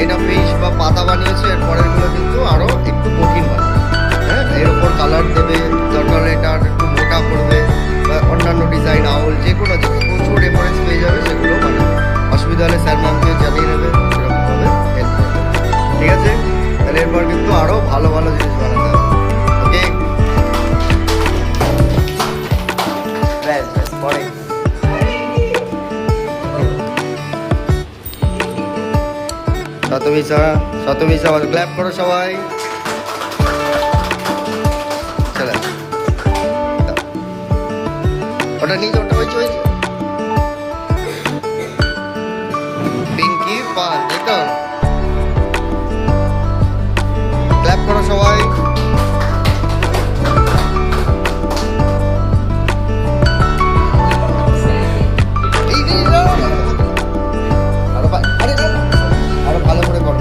এটা ফিশ বা পাতা বানিয়েছে, এর পরেরগুলো কিন্তু আরও একটু কঠিন হয়। হ্যাঁ, এর ওপর কালার দেবে, দরকার এটা একটু মোটা করবে বা অন্যান্য ডিজাইন আউল যে কোনো জিনিস প্রচুর রেফারেন্স পেয়ে যাবে, সেগুলো মানে অসুবিধা হলে স্যার ম্যামকে জানিয়ে নেবে, সেরকমভাবে হেল্প করবে। ঠিক আছে, তাহলে এরপর কিন্তু আরও ভালো ভালো জিনিস বানাতে হবে। ওকে, ব্যাস ব্যাস পরে শতমিশা ক্ল্যাপ করো সবাই। চলে ওটা নিয়ে ওটা হয়েছে পিঙ্কি পাল, তাই তো? ক্ল্যাপ করো সবাই। আরো ভালো করে করো।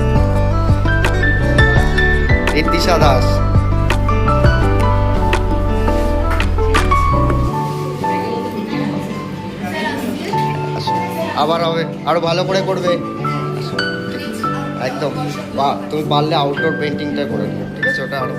ঋদ্ধিশা দাস, আবার হবে, আরো ভালো করে করবে একদম। বা তুমি পারলে আউটডোর পেন্টিংটা করে নিও, ঠিক আছে? ওটা আরো